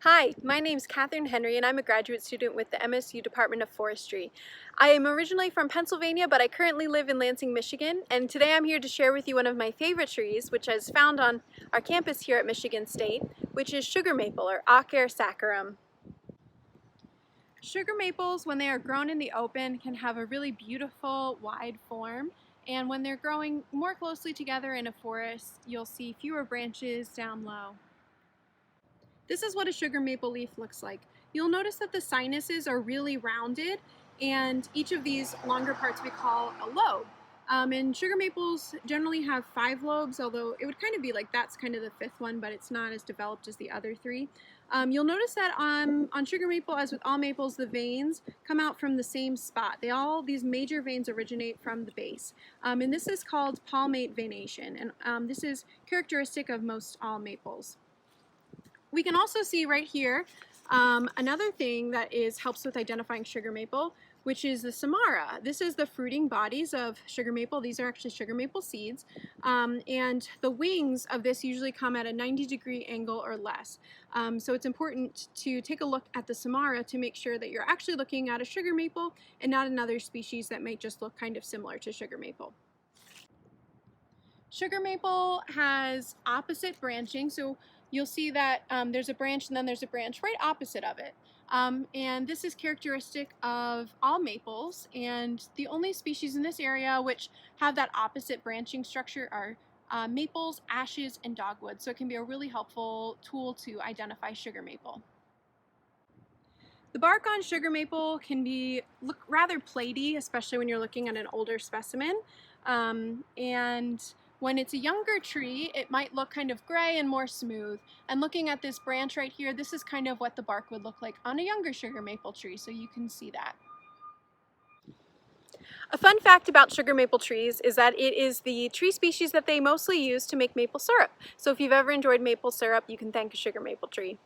Hi, my name's Catherine Henry and I'm a graduate student with the MSU Department of Forestry. I am originally from Pennsylvania, but I currently live in Lansing, Michigan, and today I'm here to share with you one of my favorite trees, which is found on our campus here at Michigan State, which is sugar maple, or Acer saccharum. Sugar maples, when they are grown in the open, can have a really beautiful, wide form, and when they're growing more closely together in a forest, you'll see fewer branches down low. This is what a sugar maple leaf looks like. You'll notice that the sinuses are really rounded, and each of these longer parts we call a lobe. And sugar maples generally have 5 lobes, although it would kind of be like that's kind of the 5th one, but it's not as developed as the other 3. You'll notice that on sugar maple, as with all maples, the veins come out from the same spot. These major veins originate from the base. And this is called palmate venation, and this is characteristic of most all maples. We can also see right here another thing that helps with identifying sugar maple, which is the samara. This is the fruiting bodies of sugar maple. These are actually sugar maple seeds. And the wings of this usually come at a 90-degree angle or less. So it's important to take a look at the samara to make sure that you're actually looking at a sugar maple and not another species that might just look kind of similar to sugar maple. Sugar maple has opposite branching, so you'll see that there's a branch and then there's a branch right opposite of it. And this is characteristic of all maples, and the only species in this area which have that opposite branching structure are maples, ashes, and dogwood, so it can be a really helpful tool to identify sugar maple. The bark on sugar maple can look rather platy, especially when you're looking at an older specimen. And when it's a younger tree, it might look kind of gray and more smooth. And looking at this branch right here, this is kind of what the bark would look like on a younger sugar maple tree, so you can see that. A fun fact about sugar maple trees is that it is the tree species that they mostly use to make maple syrup. So if you've ever enjoyed maple syrup, you can thank a sugar maple tree.